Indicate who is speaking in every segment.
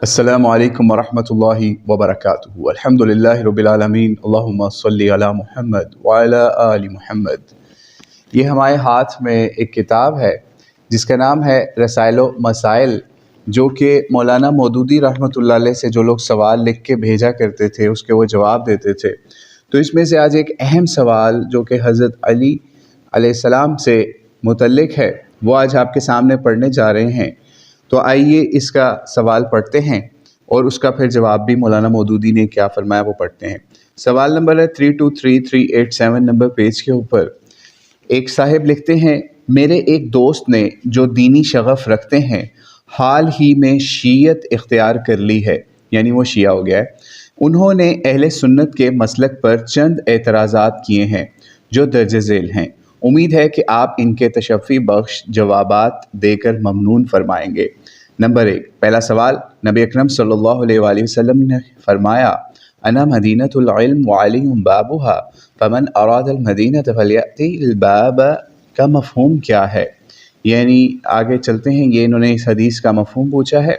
Speaker 1: السلام علیکم ورحمۃ اللہ وبرکاتہ۔ الحمدللہ رب العالمین، اللہم صلی علی محمد وعلی آل محمد۔ یہ ہمارے ہاتھ میں ایک کتاب ہے جس کا نام ہے رسائل و مسائل، جو کہ مولانا مودودی رحمۃ اللہ علیہ سے جو لوگ سوال لکھ کے بھیجا کرتے تھے اس کے وہ جواب دیتے تھے۔ تو اس میں سے آج ایک اہم سوال جو کہ حضرت علی علیہ السلام سے متعلق ہے وہ آج آپ کے سامنے پڑھنے جا رہے ہیں۔ تو آئیے اس کا سوال پڑھتے ہیں اور اس کا پھر جواب بھی مولانا مودودی نے کیا فرمایا وہ پڑھتے ہیں۔ سوال نمبر ہے 323387 نمبر پیج کے اوپر۔ ایک صاحب لکھتے ہیں، میرے ایک دوست نے جو دینی شغف رکھتے ہیں حال ہی میں شیعت اختیار کر لی ہے، یعنی وہ شیعہ ہو گیا ہے۔ انہوں نے اہل سنت کے مسلک پر چند اعتراضات کیے ہیں جو درج ذیل ہیں۔ امید ہے کہ آپ ان کے تشفی بخش جوابات دے کر ممنون فرمائیں گے۔ نمبر 1، پہلا سوال، نبی اکرم صلی اللہ علیہ وآلہ وسلم نے فرمایا انا مدینۃ العلم وعلی بابھا فمن اراد المدینۃ فلیأتی الباب کا مفہوم کیا ہے؟ یعنی آگے چلتے ہیں، یہ انہوں نے اس حدیث کا مفہوم پوچھا ہے،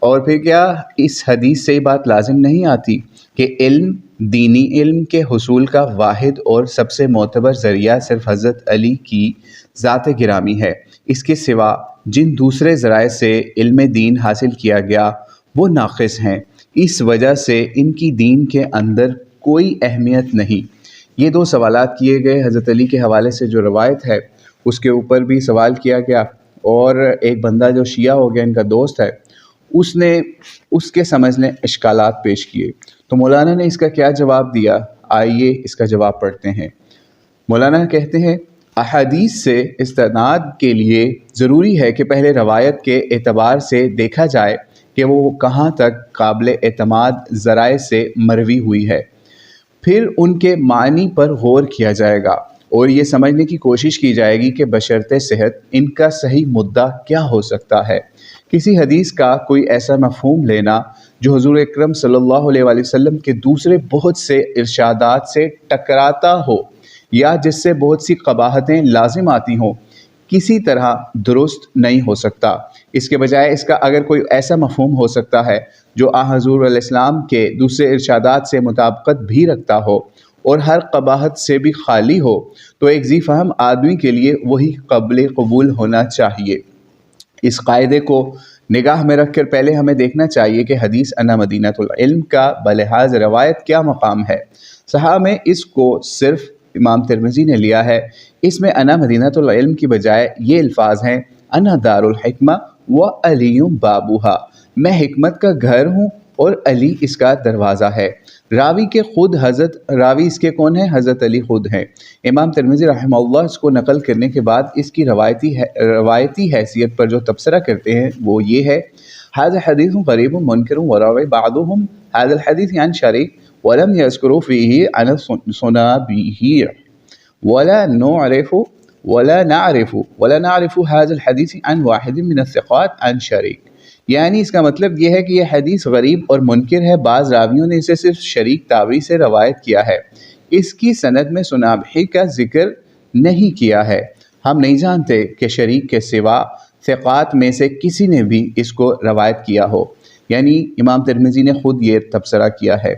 Speaker 1: اور پھر کیا اس حدیث سے یہ بات لازم نہیں آتی کہ علم، دینی علم کے حصول کا واحد اور سب سے معتبر ذریعہ صرف حضرت علی کی ذات گرامی ہے؟ اس کے سوا جن دوسرے ذرائع سے علم دین حاصل کیا گیا وہ ناقص ہیں، اس وجہ سے ان کی دین کے اندر کوئی اہمیت نہیں۔ یہ دو سوالات کیے گئے حضرت علی کے حوالے سے، جو روایت ہے اس کے اوپر بھی سوال کیا گیا، اور ایک بندہ جو شیعہ ہو گیا، ان کا دوست ہے، اس نے اس کے سمجھنے اشکالات پیش کیے۔ تو مولانا نے اس کا کیا جواب دیا؟ آئیے اس کا جواب پڑھتے ہیں۔ مولانا کہتے ہیں، احادیث سے استناد کے لیے ضروری ہے کہ پہلے روایت کے اعتبار سے دیکھا جائے کہ وہ کہاں تک قابل اعتماد ذرائع سے مروی ہوئی ہے، پھر ان کے معنی پر غور کیا جائے گا اور یہ سمجھنے کی کوشش کی جائے گی کہ بشرط صحت ان کا صحیح مدعا کیا ہو سکتا ہے۔ کسی حدیث کا کوئی ایسا مفہوم لینا جو حضور اکرم صلی اللہ علیہ وآلہ وسلم کے دوسرے بہت سے ارشادات سے ٹکراتا ہو یا جس سے بہت سی قباحتیں لازم آتی ہوں، کسی طرح درست نہیں ہو سکتا۔ اس کے بجائے اس کا اگر کوئی ایسا مفہوم ہو سکتا ہے جو حضور علیہ السلام کے دوسرے ارشادات سے مطابقت بھی رکھتا ہو اور ہر قباحت سے بھی خالی ہو، تو ایک ذی فہم آدمی کے لیے وہی قابل قبول ہونا چاہیے۔ اس قاعدے کو نگاہ میں رکھ کر پہلے ہمیں دیکھنا چاہیے کہ حدیث انا مدینۃ العلم کا بلحاظ روایت کیا مقام ہے۔ صحاح میں اس کو صرف امام ترمذی نے لیا ہے۔ اس میں انا مدینۃ العلم کی بجائے یہ الفاظ ہیں، انا دار الحکمہ و علی بابھا، میں حکمت کا گھر ہوں اور علی اس کا دروازہ ہے۔ راوی اس کے کون ہیں؟ حضرت علی خود ہیں۔ امام ترمذی رحمہ اللہ اس کو نقل کرنے کے بعد اس کی روایتی حیثیت پر جو تبصرہ کرتے ہیں وہ یہ ہے، ھذا حدیث غریب منکر وروی بعضهم ھذا الحدیث عن شریک ولم يذكروا فيه عن الصنابحي ولا نعرف هذا الحديث عن واحد من الثقات عن شریک۔ یعنی اس کا مطلب یہ ہے کہ یہ حدیث غریب اور منکر ہے، بعض راویوں نے اسے صرف شریک تابعی سے روایت کیا ہے، اس کی سند میں صنابحی کا ذکر نہیں کیا ہے۔ ہم نہیں جانتے کہ شریک کے سوا ثقات میں سے کسی نے بھی اس کو روایت کیا ہو۔ یعنی امام ترمذی نے خود یہ تبصرہ کیا ہے،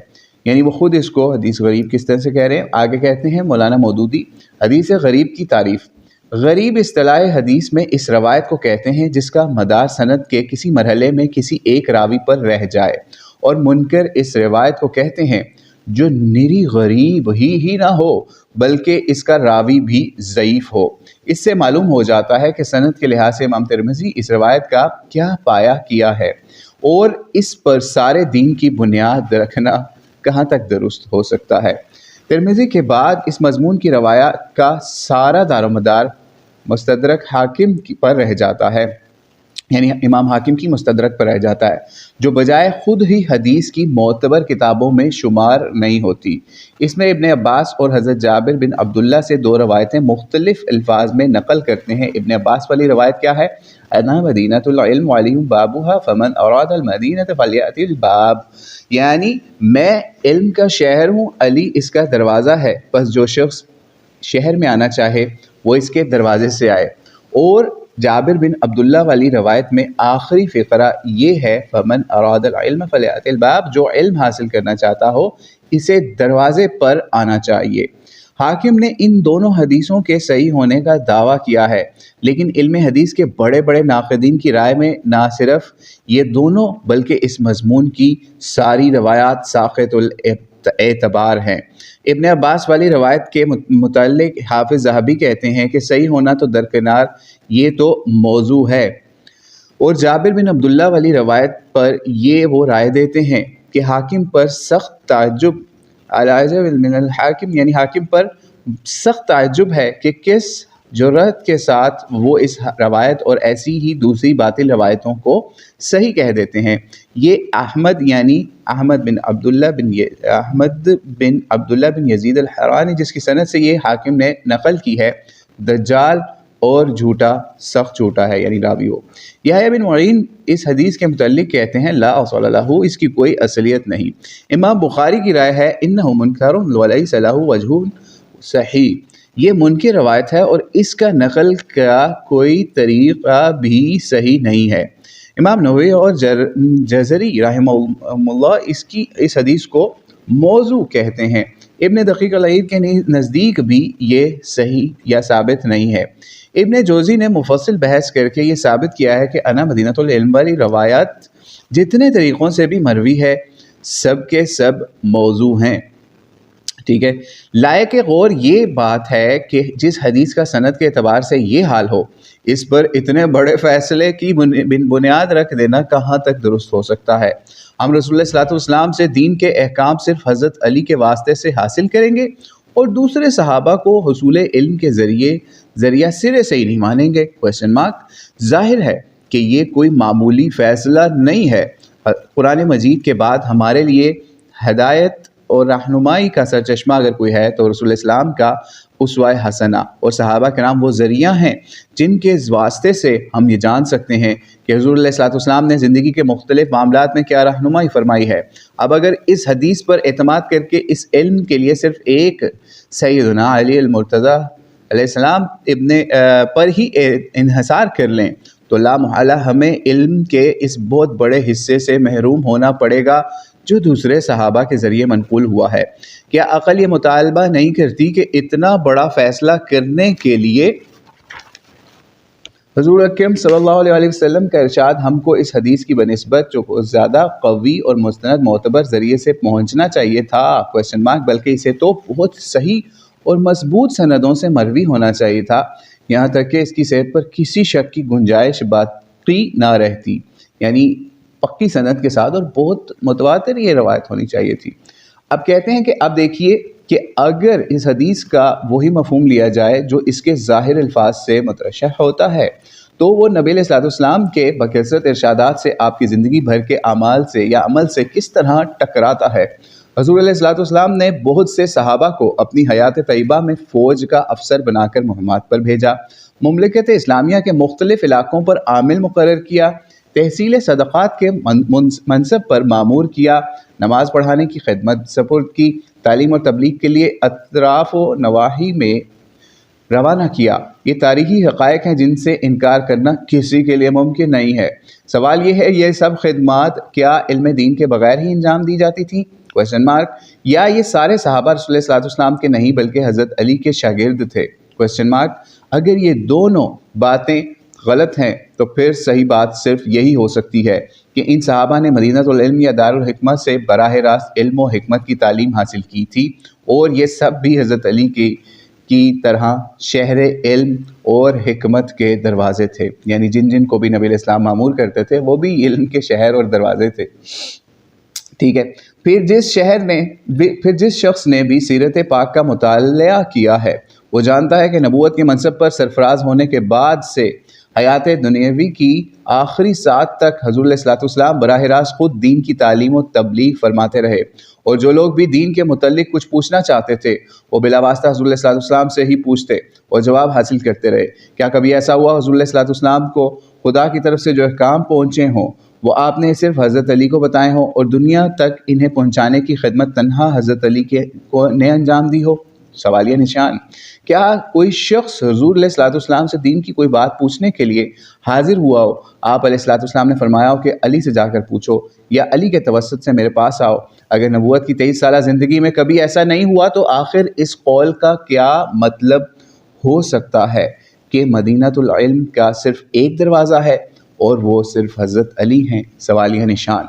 Speaker 1: یعنی وہ خود اس کو حدیث غریب کس طرح سے کہہ رہے ہیں۔ آگے کہتے ہیں مولانا مودودی، حدیث غریب کی تعریف۔ غریب اصطلاح حدیث میں اس روایت کو کہتے ہیں جس کا مدار سند کے کسی مرحلے میں کسی ایک راوی پر رہ جائے، اور منکر اس روایت کو کہتے ہیں جو نری غریب ہی نہ ہو بلکہ اس کا راوی بھی ضعیف ہو۔ اس سے معلوم ہو جاتا ہے کہ سند کے لحاظ سے امام ترمذی اس روایت کا کیا پایا کیا ہے اور اس پر سارے دین کی بنیاد رکھنا کہاں تک درست ہو سکتا ہے۔ ترمذی کے بعد اس مضمون کی روایات کا سارا دار و مدار مستدرک حاکم پر رہ جاتا ہے، یعنی امام حاکم کی مستدرک پر رہ جاتا ہے، جو بجائے خود ہی حدیث کی معتبر کتابوں میں شمار نہیں ہوتی۔ اس میں ابن عباس اور حضرت جابر بن عبداللہ سے دو روایتیں مختلف الفاظ میں نقل کرتے ہیں۔ ابن عباس والی روایت کیا ہے؟ انا مدینۃ العلم وعلی بابھا فمن اراد المدینۃ فلیأتی الباب، یعنی میں علم کا شہر ہوں، علی اس کا دروازہ ہے، بس جو شخص شہر میں آنا چاہے وہ اس کے دروازے سے آئے۔ اور جابر بن عبداللہ والی روایت میں آخری فقرہ یہ ہے فمن اراد العلم فلیأت الباب، جو علم حاصل کرنا چاہتا ہو اسے دروازے پر آنا چاہیے۔ حاکم نے ان دونوں حدیثوں کے صحیح ہونے کا دعویٰ کیا ہے، لیکن علم حدیث کے بڑے بڑے ناقدین کی رائے میں نہ صرف یہ دونوں بلکہ اس مضمون کی ساری روایات ساقط اعتبار ہیں۔ ابن عباس والی روایت کے متعلق حافظ ذہبی کہتے ہیں کہ صحیح ہونا تو درکنار، یہ تو موضوع ہے، اور جابر بن عبداللہ والی روایت پر یہ وہ رائے دیتے ہیں کہ حاکم پر سخت تعجب من الحاکم، یعنی حاکم پر سخت تعجب ہے کہ کس جرأت کے ساتھ وہ اس روایت اور ایسی ہی دوسری باطل روایتوں کو صحیح کہہ دیتے ہیں۔ یہ احمد یعنی احمد بن عبداللہ بن یزید الحرانی، جس کی سند سے یہ حاکم نے نقل کی ہے، دجال اور جھوٹا، سخت جھوٹا ہے، یعنی راوی ہو۔ یحییٰ بن معین اس حدیث کے متعلق کہتے ہیں لا اصل لہ، اس کی کوئی اصلیت نہیں۔ امام بخاری کی رائے ہے انہ منکر ولیس لہ وجہ صحیح، یہ منکر روایت ہے اور اس کا نقل کا کوئی طریقہ بھی صحیح نہیں ہے۔ امام نووی اور جزری رحمہ اللہ اس حدیث کو موضوع کہتے ہیں۔ ابن دقیق العید کے نزدیک بھی یہ صحیح یا ثابت نہیں ہے۔ ابن جوزی نے مفصل بحث کر کے یہ ثابت کیا ہے کہ انا مدینۃ العلم والی روایات جتنے طریقوں سے بھی مروی ہے سب کے سب موضوع ہیں۔ ٹھیک ہے، لائق غور یہ بات ہے کہ جس حدیث کا سند کے اعتبار سے یہ حال ہو، اس پر اتنے بڑے فیصلے کی بنیاد رکھ دینا کہاں تک درست ہو سکتا ہے؟ ہم رسول اللہ صلی اللہ علیہ وسلم سے دین کے احکام صرف حضرت علی کے واسطے سے حاصل کریں گے اور دوسرے صحابہ کو حصول علم کے ذریعہ سرے سے ہی نہیں مانیں گے؟ ظاہر ہے کہ یہ کوئی معمولی فیصلہ نہیں ہے۔ قرآن مجید کے بعد ہمارے لیے ہدایت اور رہنمائی کا سرچشمہ اگر کوئی ہے تو رسول اسلام کا اسوہ حسنہ اور صحابہ کرام وہ ذریعہ ہیں جن کے واسطے سے ہم یہ جان سکتے ہیں کہ حضور علیہ الصلوۃ والسلام نے زندگی کے مختلف معاملات میں کیا رہنمائی فرمائی ہے۔ اب اگر اس حدیث پر اعتماد کر کے اس علم کے لیے صرف ایک سیدنا علی المرتضیٰ علیہ السلام پر ہی انحصار کر لیں تو لا محالہ ہمیں علم کے اس بہت بڑے حصے سے محروم ہونا پڑے گا جو دوسرے صحابہ کے ذریعے منقول ہوا ہے۔ کیا عقل یہ مطالبہ نہیں کرتی کہ اتنا بڑا فیصلہ کرنے کے لیے حضور اکرم صلی اللہ علیہ وسلم کا ارشاد ہم کو اس حدیث کی بنسبت جو زیادہ قوی اور مستند معتبر ذریعے سے پہنچنا چاہیے تھا بلکہ اسے تو بہت صحیح اور مضبوط سندوں سے مروی ہونا چاہیے تھا، یہاں تک کہ اس کی صحت پر کسی شک کی گنجائش باقی نہ رہتی، یعنی پکی سند کے ساتھ اور بہت متواتر یہ روایت ہونی چاہیے تھی۔ اب کہتے ہیں کہ اب دیکھیے کہ اگر اس حدیث کا وہی مفہوم لیا جائے جو اس کے ظاہر الفاظ سے مترشح ہوتا ہے تو وہ نبی علیہ الصلوۃ والسلام کے بکثرت ارشادات سے آپ کی زندگی بھر کے اعمال سے یا عمل سے کس طرح ٹکراتا ہے۔ حضور علیہ الصلوۃ والسلام نے بہت سے صحابہ کو اپنی حیات طیبہ میں فوج کا افسر بنا کر مہمات پر بھیجا، مملکت اسلامیہ کے مختلف علاقوں پر عامل مقرر کیا، تحصیل صدقات کے منصب پر مامور کیا، نماز پڑھانے کی خدمت سپرد کی، تعلیم اور تبلیغ کے لیے اطراف و نواحی میں روانہ کیا۔ یہ تاریخی حقائق ہیں جن سے انکار کرنا کسی کے لیے ممکن نہیں ہے۔ سوال یہ ہے یہ سب خدمات کیا علم دین کے بغیر ہی انجام دی جاتی تھیں؟ یا یہ سارے صحابہ رسول اللہ صلی اللہ علیہ وسلم کے نہیں بلکہ حضرت علی کے شاگرد تھے؟ اگر یہ دونوں باتیں غلط ہیں تو پھر صحیح بات صرف یہی ہو سکتی ہے کہ ان صحابہ نے مدینۃ العلم یا دارالحکمت سے براہ راست علم و حکمت کی تعلیم حاصل کی تھی، اور یہ سب بھی حضرت علی کی طرح شہر علم اور حکمت کے دروازے تھے، یعنی جن کو بھی نبی علیہ السلام مامور کرتے تھے وہ بھی علم کے شہر اور دروازے تھے۔ ٹھیک ہے، پھر جس شخص نے بھی سیرت پاک کا مطالعہ کیا ہے وہ جانتا ہے کہ نبوت کے منصب پر سرفراز ہونے کے بعد سے حیات دنیاوی کی آخری ساعت تک حضور علیہ الصلوۃ والسلام براہ راست خود دین کی تعلیم و تبلیغ فرماتے رہے، اور جو لوگ بھی دین کے متعلق کچھ پوچھنا چاہتے تھے وہ بلا واسطہ حضور علیہ الصلوۃ والسلام سے ہی پوچھتے اور جواب حاصل کرتے رہے۔ کیا کبھی ایسا ہوا حضور علیہ الصلوۃ والسلام کو خدا کی طرف سے جو احکام پہنچے ہوں وہ آپ نے صرف حضرت علی کو بتائے ہوں اور دنیا تک انہیں پہنچانے کی خدمت تنہا حضرت علی نے انجام دی ہو؟ سوالیہ نشان۔ کیا کوئی شخص حضور علیہ الصلوۃ والسلام سے دین کی کوئی بات پوچھنے کے لیے حاضر ہوا ہو، آپ علیہ الصلوۃ والسلام نے فرمایا ہو کہ علی سے جا کر پوچھو یا علی کے توسط سے میرے پاس آؤ؟ اگر نبوت کی 23 سالہ زندگی میں کبھی ایسا نہیں ہوا تو آخر اس قول کا کیا مطلب ہو سکتا ہے کہ مدینۃ العلم کا صرف ایک دروازہ ہے اور وہ صرف حضرت علی ہیں؟ سوالیہ نشان۔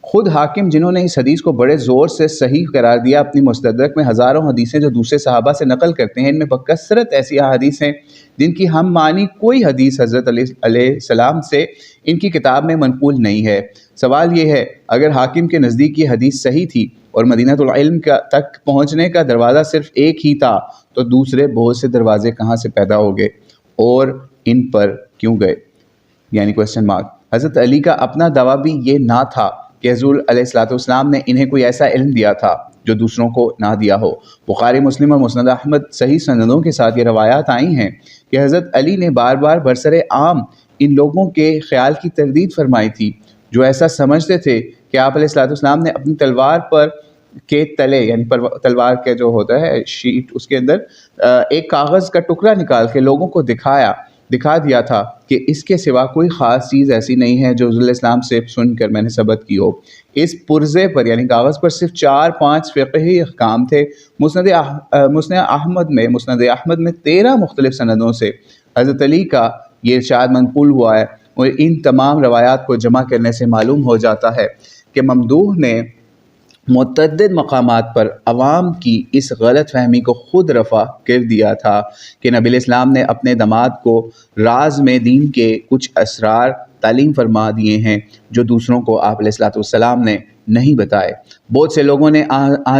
Speaker 1: خود حاکم جنہوں نے اس حدیث کو بڑے زور سے صحیح قرار دیا، اپنی مستدرک میں ہزاروں حدیثیں جو دوسرے صحابہ سے نقل کرتے ہیں، ان میں بکثرت ایسی احادیث ہیں جن کی ہم معنی کوئی حدیث حضرت علیہ السلام سے ان کی کتاب میں منقول نہیں ہے۔ سوال یہ ہے، اگر حاکم کے نزدیک یہ حدیث صحیح تھی اور مدینۃ العلم تک پہنچنے کا دروازہ صرف ایک ہی تھا، تو دوسرے بہت سے دروازے کہاں سے پیدا ہو گئے اور ان پر کیوں گئے؟ یعنی کوسچن مارک۔ حضرت علی کا اپنا دعویٰ بھی یہ نہ تھا کہ حضور علیہ الصلوۃ والسلام نے انہیں کوئی ایسا علم دیا تھا جو دوسروں کو نہ دیا ہو۔ بخاری، مسلم اور مسند احمد صحیح سندوں کے ساتھ یہ روایات آئی ہیں کہ حضرت علی نے بار بار برسر عام ان لوگوں کے خیال کی تردید فرمائی تھی جو ایسا سمجھتے تھے کہ آپ علیہ الصلوۃ والسلام نے اپنی تلوار پر کے تلے، یعنی تلوار کے جو ہوتا ہے شیٹ، اس کے اندر ایک کاغذ کا ٹکڑا نکال کے لوگوں کو دکھا دیا تھا کہ اس کے سوا کوئی خاص چیز ایسی نہیں ہے جو حضور علیہ السلام سے سن کر میں نے ثبت کی ہو۔ اس پرزے پر یعنی کاغذ پر صرف 4-5 فقہی احکام تھے۔ مسند احمد میں 13 مختلف سندوں سے حضرت علی کا یہ ارشاد منقول ہوا ہے، اور ان تمام روایات کو جمع کرنے سے معلوم ہو جاتا ہے کہ ممدوح نے متعدد مقامات پر عوام کی اس غلط فہمی کو خود رفع کر دیا تھا کہ نبی علیہ السلام نے اپنے داماد کو راز میں دین کے کچھ اسرار تعلیم فرما دیے ہیں جو دوسروں کو آپ علیہ الصلوۃ والسلام نے نہیں بتائے۔ بہت سے لوگوں نے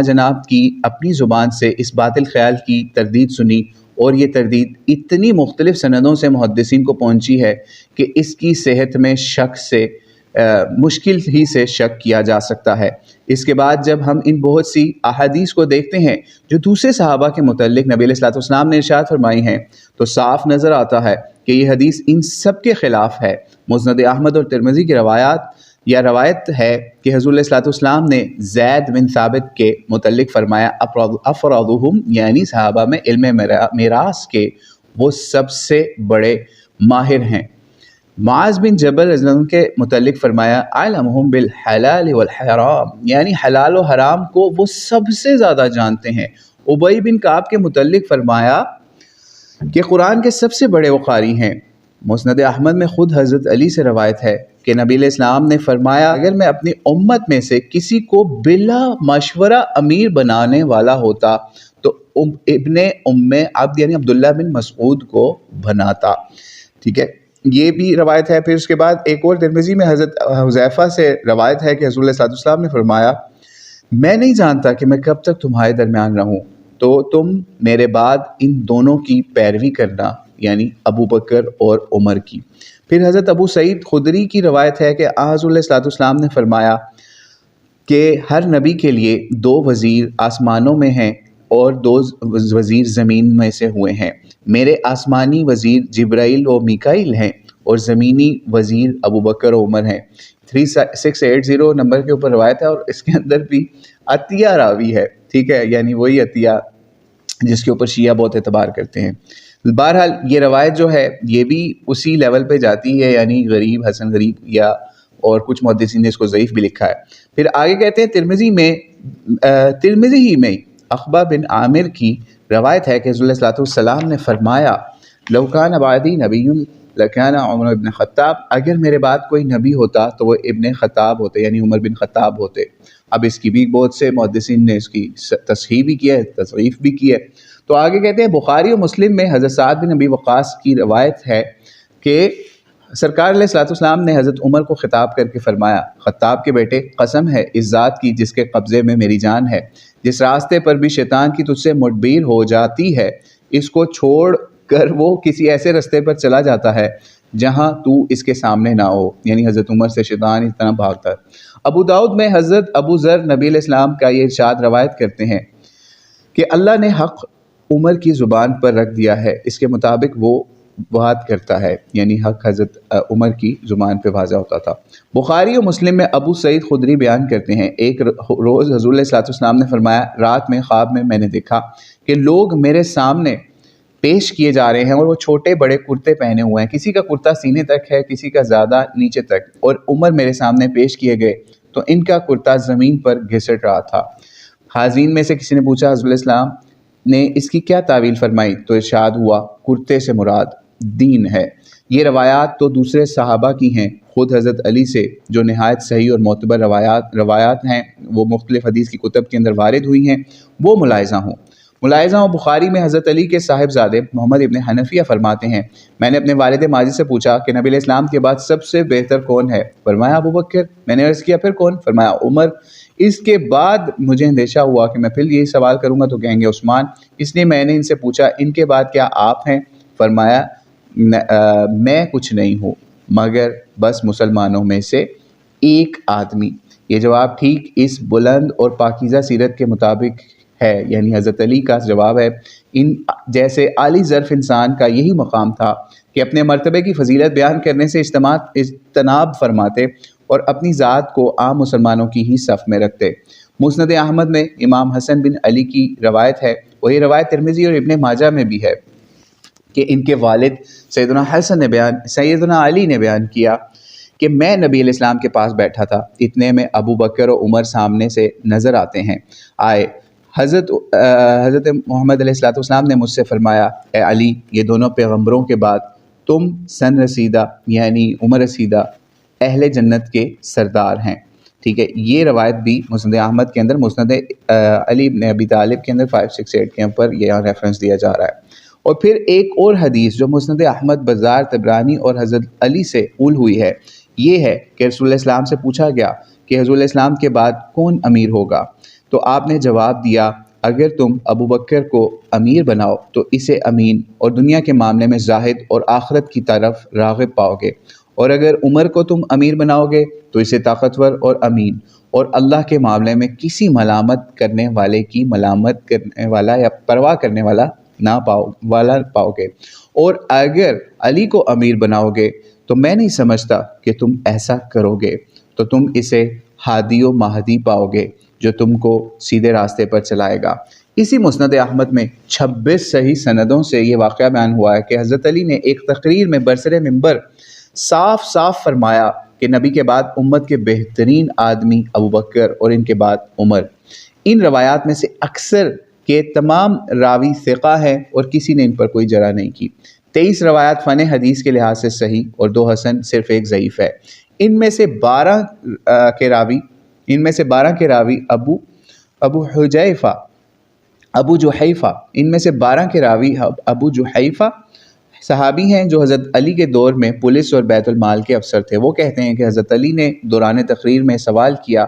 Speaker 1: جناب کی اپنی زبان سے اس باطل خیال کی تردید سنی، اور یہ تردید اتنی مختلف سندوں سے محدثین کو پہنچی ہے کہ اس کی صحت میں مشکل ہی سے شک کیا جا سکتا ہے۔ اس کے بعد جب ہم ان بہت سی احادیث کو دیکھتے ہیں جو دوسرے صحابہ کے متعلق نبی علیہ الصلوۃ والسلام نے ارشاد فرمائی ہیں، تو صاف نظر آتا ہے کہ یہ حدیث ان سب کے خلاف ہے۔ مسند احمد اور ترمذی کی روایت ہے کہ حضور علیہ الصلوۃ والسلام نے زید بن ثابت کے متعلق فرمایا، افرادہم یعنی صحابہ میں علم میراث کے وہ سب سے بڑے ماہر ہیں۔ معاذ بن جبل رضی اللہ عنہ کے متعلق فرمایا، اعلمہم بالحلال والحرام یعنی حلال و حرام کو وہ سب سے زیادہ جانتے ہیں۔ ابی بن کعب کے متعلق فرمایا کہ قرآن کے سب سے بڑے وہ قاری ہیں۔ مسند احمد میں خود حضرت علی سے روایت ہے کہ نبی علیہ السلام نے فرمایا، اگر میں اپنی امت میں سے کسی کو بلا مشورہ امیر بنانے والا ہوتا تو ابن ام عبد یعنی عبداللہ بن مسعود کو بناتا۔ ٹھیک ہے، یہ بھی روایت ہے۔ پھر اس کے بعد ایک اور ترمذی میں حضرت حذیفہ سے روایت ہے کہ حضور علیہ الصلوۃ والسلام نے فرمایا، میں نہیں جانتا کہ میں کب تک تمہارے درمیان رہوں، تو تم میرے بعد ان دونوں کی پیروی کرنا، یعنی ابو بکر اور عمر کی۔ پھر حضرت ابو سعید خدری کی روایت ہے کہ حضور علیہ الصلوۃ والسلام نے فرمایا کہ ہر نبی کے لیے 2 وزیر آسمانوں میں ہیں اور 2 وزیر زمین میں سے ہوئے ہیں۔ میرے آسمانی وزیر جبرائیل و میکائیل ہیں اور زمینی وزیر ابو بکر و عمر ہیں۔ 3680 نمبر کے اوپر روایت ہے، اور اس کے اندر بھی عطیہ راوی ہے، ٹھیک ہے، یعنی وہی عطیہ جس کے اوپر شیعہ بہت اعتبار کرتے ہیں۔ بہرحال یہ روایت جو ہے یہ بھی اسی لیول پہ جاتی ہے، یعنی غریب، حسن غریب، یا اور کچھ محدثین نے اس کو ضعیف بھی لکھا ہے۔ پھر آگے کہتے ہیں ترمذی ہی میں عقبہ بن عامر کی روایت ہے کہ حضور علیہ الصلوۃ والسلام نے فرمایا، لو کان بعدی نبی لکان عمر ابن خطاب، اگر میرے بعد کوئی نبی ہوتا تو وہ ابن خطاب ہوتے، یعنی عمر بن خطاب ہوتے۔ اب اس کی بھی بہت سے محدثین نے اس کی تصحیح بھی کیا ہے، تضعیف بھی کی ہے۔ تو آگے کہتے ہیں بخاری و مسلم میں حضرت سعد بن ابی وقاص کی روایت ہے کہ سرکار علیہ الصلوۃ والسلام نے حضرت عمر کو خطاب کر کے فرمایا، خطاب کے بیٹے، قسم ہے اس ذات کی جس کے قبضے میں میری جان ہے، جس راستے پر بھی شیطان کی تجھ سے مدبیر ہو جاتی ہے، اس کو چھوڑ کر وہ کسی ایسے رستے پر چلا جاتا ہے جہاں تو اس کے سامنے نہ ہو، یعنی حضرت عمر سے شیطان اس طرح بھاگتا ہے۔ ابو داؤد میں حضرت ابو ذر نبی علیہ السلام کا یہ ارشاد روایت کرتے ہیں کہ اللہ نے حق عمر کی زبان پر رکھ دیا ہے، اس کے مطابق وہ بات کرتا ہے، یعنی حق حضرت عمر کی زبان پہ واضح ہوتا تھا۔ بخاری و مسلم میں ابو سعید خدری بیان کرتے ہیں، ایک روز حضور علیہ الصلوۃ والسلام نے فرمایا، رات میں خواب میں نے دیکھا کہ لوگ میرے سامنے پیش کیے جا رہے ہیں اور وہ چھوٹے بڑے کرتے پہنے ہوئے ہیں، کسی کا کرتا سینے تک ہے، کسی کا زیادہ نیچے تک، اور عمر میرے سامنے پیش کیے گئے تو ان کا کرتا زمین پر گھسٹ رہا تھا۔ حاضرین میں سے کسی نے پوچھا حضرت السلام نے اس کی کیا تعویل فرمائی؟ تو ارشاد ہوا کرتے سے مراد دین ہے۔ یہ روایات تو دوسرے صحابہ کی ہیں، خود حضرت علی سے جو نہایت صحیح اور معتبر روایات ہیں، وہ مختلف حدیث کی کتب کے اندر وارد ہوئی ہیں، وہ ملاحظہ ہوں۔ بخاری میں حضرت علی کے صاحبزادے محمد ابن حنفیہ فرماتے ہیں، میں نے اپنے والد ماجد سے پوچھا کہ نبی علیہ السلام کے بعد سب سے بہتر کون ہے؟ فرمایا ابو بکر۔ میں نے عرض کیا پھر کون؟ فرمایا عمر۔ اس کے بعد مجھے اندیشہ ہوا کہ میں پھر یہی سوال کروں گا تو کہیں گے عثمان، اس لیے میں نے ان سے پوچھا ان کے بعد کیا آپ ہیں؟ فرمایا میں کچھ نہیں ہوں مگر بس مسلمانوں میں سے ایک آدمی۔ یہ جواب ٹھیک اس بلند اور پاکیزہ سیرت کے مطابق ہے، یعنی حضرت علی کا جواب ہے۔ ان جیسے عالی ظرف انسان کا یہی مقام تھا کہ اپنے مرتبے کی فضیلت بیان کرنے سے اجتناب فرماتے اور اپنی ذات کو عام مسلمانوں کی ہی صف میں رکھتے۔ مسند احمد میں امام حسن بن علی کی روایت ہے، وہی روایت ترمذی اور ابن ماجہ میں بھی ہے کہ ان کے والد سیدنا علی نے بیان کیا کہ میں نبی علیہ السلام کے پاس بیٹھا تھا، اتنے میں ابو بکر و عمر سامنے سے نظر آئے۔ حضرت محمد علیہ السلام نے مجھ سے فرمایا، اے علی، یہ دونوں پیغمبروں کے بعد تم سن رسیدہ یعنی عمر رسیدہ اہل جنت کے سردار ہیں۔ ٹھیک ہے، یہ روایت بھی مسند احمد کے اندر، مسند علی بن ابی طالب کے اندر 568 کے اوپر یہاں ریفرنس دیا جا رہا ہے۔ اور پھر ایک اور حدیث جو مسند احمد، بزار، طبرانی اور حضرت علی سے قول ہوئی ہے، یہ ہے کہ رسول اللہ السلام سے پوچھا گیا کہ حضور علیہ السلام کے بعد کون امیر ہوگا؟ تو آپ نے جواب دیا، اگر تم ابو بکر کو امیر بناؤ تو اسے امین اور دنیا کے معاملے میں زاہد اور آخرت کی طرف راغب پاؤ گے، اور اگر عمر کو تم امیر بناؤ گے تو اسے طاقتور اور امین اور اللہ کے معاملے میں کسی ملامت کرنے والے کی ملامت کرنے والا یا پرواہ کرنے والا پاؤ گے، اور اگر علی کو امیر بناؤ گے تو میں نہیں سمجھتا کہ تم ایسا کرو گے، تو تم اسے ہادی و مہدی پاؤ گے جو تم کو سیدھے راستے پر چلائے گا۔ اسی مسند احمد میں 26 صحیح سندوں سے یہ واقعہ بیان ہوا ہے کہ حضرت علی نے ایک تقریر میں برسر ممبر صاف فرمایا کہ نبی کے بعد امت کے بہترین آدمی ابو بکر اور ان کے بعد عمر۔ ان روایات میں سے اکثر کے تمام راوی ثقہ ہیں اور کسی نے ان پر کوئی جرح نہیں کی۔ 23 روایات فن حدیث کے لحاظ سے صحیح اور 2 حسن، صرف ایک ضعیف ہے۔ ان میں سے 12 کے راوی ابو جحیفہ صحابی ہیں جو حضرت علی کے دور میں پولیس اور بیت المال کے افسر تھے۔ وہ کہتے ہیں کہ حضرت علی نے دوران تقریر میں سوال کیا،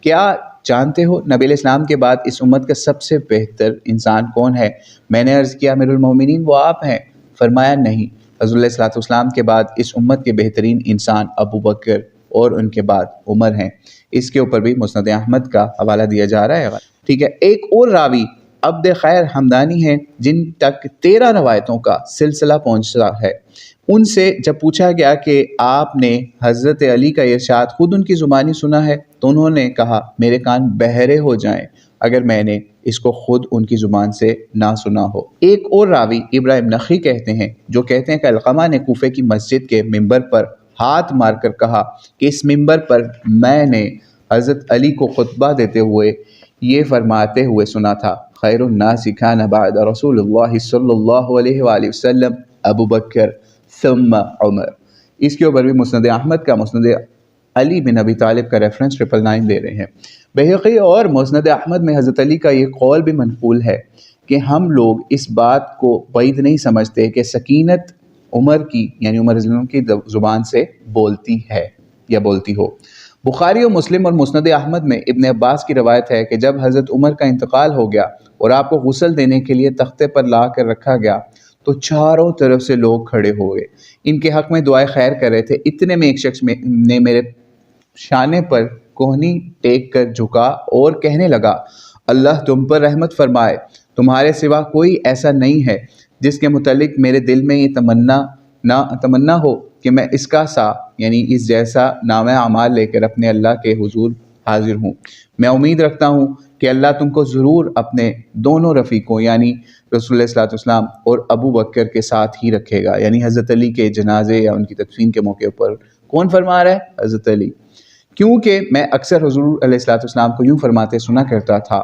Speaker 1: کیا جانتے ہو نبی علیہ السلام کے بعد اس امت کا سب سے بہتر انسان کون ہے؟ میں نے عرض کیا، امیر المومنین وہ آپ ہیں؟ فرمایا نہیں، حضور علیہ السلام کے بعد اس امت کے بہترین انسان ابو بکر اور ان کے بعد عمر ہیں۔ اس کے اوپر بھی مسند احمد کا حوالہ دیا جا رہا ہے۔ ٹھیک ہے، ایک اور راوی عبد خیر حمدانی ہیں جن تک 13 روایتوں کا سلسلہ پہنچتا ہے۔ ان سے جب پوچھا گیا کہ آپ نے حضرت علی کا ارشاد خود ان کی زبانی سنا ہے تو انہوں نے کہا، میرے کان بہرے ہو جائیں اگر میں نے اس کو خود ان کی زبان سے نہ سنا ہو۔ ایک اور راوی ابراہیم نخعی کہتے ہیں کہ علقمہ نے کوفے کی مسجد کے ممبر پر ہاتھ مار کر کہا کہ اس ممبر پر میں نے حضرت علی کو خطبہ دیتے ہوئے یہ فرماتے ہوئے سنا تھا، خیر الناس کان بعد رسول اللہ صلی اللہ علیہ وآلہ وسلم ابو بکر ثم عمر۔ اس کے اوپر بھی مسند احمد کا، مسند علی بن ابی طالب کا ریفرنس 999 دے رہے ہیں۔ بہقی اور مسند احمد میں حضرت علی کا یہ قول بھی منقول ہے کہ ہم لوگ اس بات کو بعید نہیں سمجھتے کہ سکینت عمر کی یعنی عمر رضی اللہ عنہ کی زبان سے بولتی ہے یا بولتی ہو۔ بخاری و مسلم اور مسند احمد میں ابن عباس کی روایت ہے کہ جب حضرت عمر کا انتقال ہو گیا اور آپ کو غسل دینے کے لیے تختے پر لا کر رکھا گیا تو چاروں طرف سے لوگ کھڑے ہو گئے، ان کے حق میں دعائے خیر کر رہے تھے۔ اتنے میں ایک شخص نے میرے شانے پر کوہنی ٹیک کر جھکا اور کہنے لگا، اللہ تم پر رحمت فرمائے، تمہارے سوا کوئی ایسا نہیں ہے جس کے متعلق میرے دل میں یہ تمنا ہو کہ میں اس کا یعنی اس جیسا نام اعمال لے کر اپنے اللہ کے حضور حاضر ہوں۔ میں امید رکھتا ہوں کہ اللہ تم کو ضرور اپنے دونوں رفیقوں یعنی رسول اللہ صلی اللہ علیہ وسلم اور ابو بکر کے ساتھ ہی رکھے گا. یعنی حضرت علی کے جنازے یا ان کی تدفین کے موقع پر کون فرما رہا ہے؟ حضرت علی. کیونکہ میں اکثر حضور علیہ الصلوۃ والسلام کو یوں فرماتے سنا کرتا تھا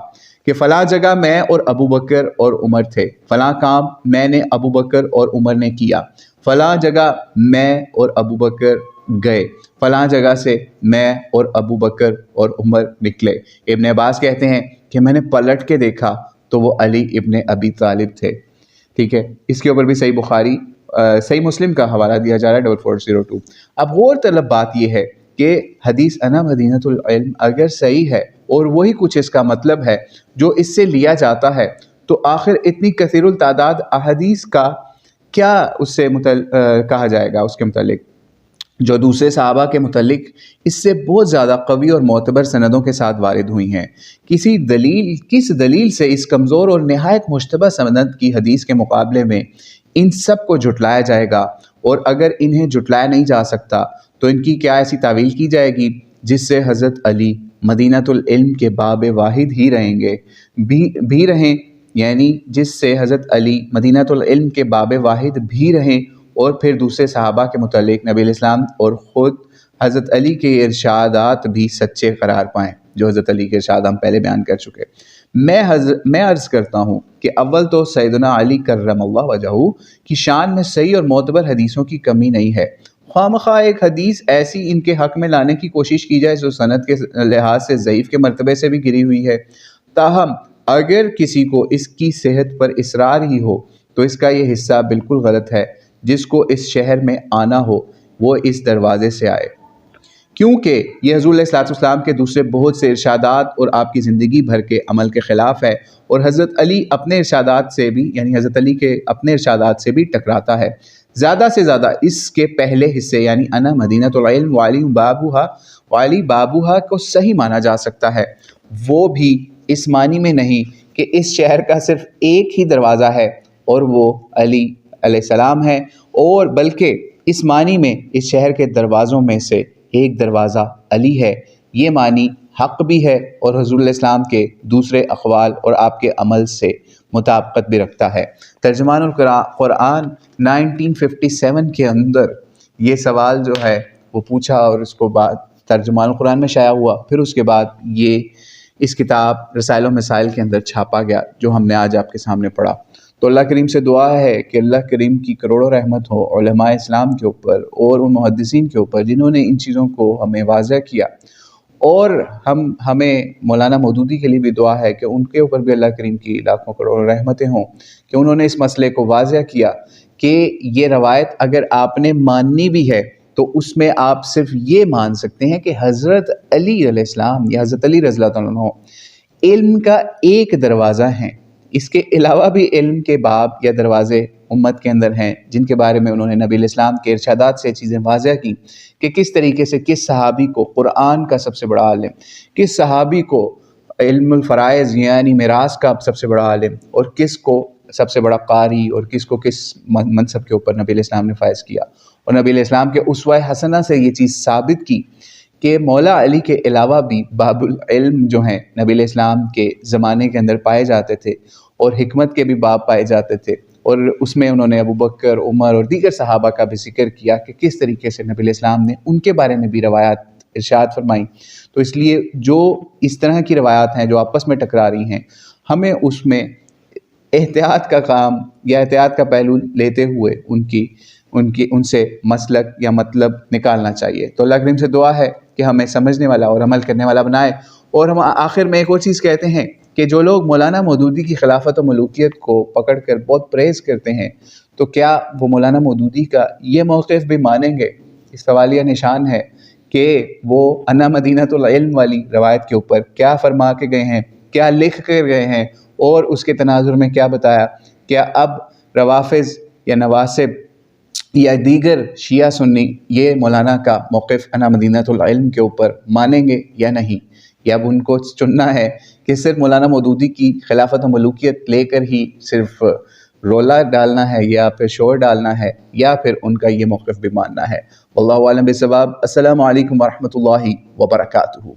Speaker 1: کہ فلاں جگہ میں اور ابو بکر اور عمر تھے، فلاں کام میں نے ابو بکر اور عمر نے کیا، فلاں جگہ میں اور ابو بکر گئے، فلاں جگہ سے میں اور ابو بکر اور عمر نکلے. ابن عباس کہتے ہیں کہ میں نے پلٹ کے دیکھا تو وہ علی ابن ابی طالب تھے. ٹھیک ہے، اس کے اوپر بھی صحیح بخاری صحیح مسلم کا حوالہ دیا جا رہا ہے 4402. اب غور طلب بات یہ ہے کہ حدیث انا مدینۃ العلم اگر صحیح ہے اور وہی کچھ اس کا مطلب ہے جو اس سے لیا جاتا ہے، تو آخر اتنی کثیر التعداد احادیث کا کیا اس سے کہا جائے گا اس کے متعلق جو دوسرے صحابہ کے متعلق اس سے بہت زیادہ قوی اور معتبر سندوں کے ساتھ وارد ہوئی ہیں. کس دلیل سے اس کمزور اور نہایت مشتبہ سند کی حدیث کے مقابلے میں ان سب کو جھٹلایا جائے گا؟ اور اگر انہیں جھٹلایا نہیں جا سکتا تو ان کی کیا ایسی تعویل کی جائے گی جس سے حضرت علی مدینۃ العلم کے باب واحد ہی رہیں گے بھی رہیں، یعنی جس سے حضرت علی مدینۃ العلم کے باب واحد بھی رہیں اور پھر دوسرے صحابہ کے متعلق نبی الاسلام اور خود حضرت علی کے ارشادات بھی سچے قرار پائیں، جو حضرت علی کے ارشاد ہم پہلے بیان کر چکے. میں عرض کرتا ہوں کہ اول تو سیدنا علی کرم اللہ وجہہ کی شان میں صحیح اور معتبر حدیثوں کی کمی نہیں ہے. خواہ ایک حدیث ایسی ان کے حق میں لانے کی کوشش کی جائے جو سند کے لحاظ سے ضعیف کے مرتبے سے بھی گری ہوئی ہے. تاہم اگر کسی کو اس کی صحت پر اصرار ہی ہو تو اس کا یہ حصہ بالکل غلط ہے. جس کو اس شہر میں آنا ہو وہ اس دروازے سے آئے، کیونکہ یہ حضور علیہ الصلوۃ والسلام کے دوسرے بہت سے ارشادات اور آپ کی زندگی بھر کے عمل کے خلاف ہے، اور حضرت علی اپنے ارشادات سے بھی یعنی حضرت علی کے اپنے ارشادات سے بھی ٹکراتا ہے. زیادہ سے زیادہ اس کے پہلے حصے یعنی انا مدینۃ العلم وعلی بابوہا کو صحیح مانا جا سکتا ہے، وہ بھی اس معنی میں نہیں کہ اس شہر کا صرف ایک ہی دروازہ ہے اور وہ علی علیہ السلام ہے، اور بلکہ اس معنی میں اس شہر کے دروازوں میں سے ایک دروازہ علی ہے. یہ معنی حق بھی ہے اور حضور علیہ السلام کے دوسرے اقوال اور آپ کے عمل سے مطابقت بھی رکھتا ہے. ترجمان القرآن 1957 کے اندر یہ سوال جو ہے وہ پوچھا اور اس کو بعد ترجمان القرآن میں شائع ہوا، پھر اس کے بعد یہ اس کتاب رسائل و مسائل کے اندر چھاپا گیا جو ہم نے آج آپ کے سامنے پڑھا. تو اللہ کریم سے دعا ہے کہ اللہ کریم کی کروڑوں رحمت ہو علماء اسلام کے اوپر اور ان محدثین کے اوپر جنہوں نے ان چیزوں کو ہمیں واضح کیا، اور ہمیں مولانا مودودی کے لیے بھی دعا ہے کہ ان کے اوپر بھی اللہ کریم کی لاکھوں کروڑوں رحمتیں ہوں کہ انہوں نے اس مسئلے کو واضح کیا کہ یہ روایت اگر آپ نے ماننی بھی ہے تو اس میں آپ صرف یہ مان سکتے ہیں کہ حضرت علی علیہ السلام یا حضرت علی رضی اللہ عنہ علم کا ایک دروازہ ہیں. اس کے علاوہ بھی علم کے باب یا دروازے امت کے اندر ہیں جن کے بارے میں انہوں نے نبی الاسلام کے ارشادات سے چیزیں واضح کی کہ کس طریقے سے کس صحابی کو قرآن کا سب سے بڑا عالم، کس صحابی کو علم الفرائض یعنی میراث کا سب سے بڑا عالم، اور کس کو سب سے بڑا قاری، اور کس کو کس منصب کے اوپر نبی الاسلام نے فائز کیا. اور نبی الاسلام کے اسوہ حسنہ سے یہ چیز ثابت کی کہ مولا علی کے علاوہ بھی باب العلم جو ہیں نبی علیہ السلام کے زمانے کے اندر پائے جاتے تھے، اور حکمت کے بھی باب پائے جاتے تھے، اور اس میں انہوں نے ابو بکر، عمر اور دیگر صحابہ کا بھی ذکر کیا کہ کس طریقے سے نبی علیہ السلام نے ان کے بارے میں بھی روایات ارشاد فرمائیں. تو اس لیے جو اس طرح کی روایات ہیں جو آپس میں ٹکرا رہی ہیں، ہمیں اس میں احتیاط کا کام یا احتیاط کا پہلو لیتے ہوئے ان سے مسلک یا مطلب نکالنا چاہیے. تو اللہ کریم سے دعا ہے کہ ہمیں سمجھنے والا اور عمل کرنے والا بنائے. اور ہم آخر میں ایک اور چیز کہتے ہیں کہ جو لوگ مولانا مودودی کی خلافت و ملوکیت کو پکڑ کر بہت پریز کرتے ہیں، تو کیا وہ مولانا مودودی کا یہ موقف بھی مانیں گے؟ اس سوالیہ نشان ہے کہ وہ انا مدینۃ العلم والی روایت کے اوپر کیا فرما کے گئے ہیں، کیا لکھ کر گئے ہیں، اور اس کے تناظر میں کیا بتایا. کیا اب روافظ یا نواسب یا دیگر شیعہ سنی یہ مولانا کا موقف انا مدینۃ العلم کے اوپر مانیں گے یا نہیں؟ یا اب ان کو چننا ہے کہ صرف مولانا مودودی کی خلافت و ملوکیت لے کر ہی صرف رولا ڈالنا ہے یا پھر شور ڈالنا ہے، یا پھر ان کا یہ موقف بھی ماننا ہے؟ واللہ اعلم بالصواب. السلام علیکم ورحمۃ اللہ وبرکاتہ.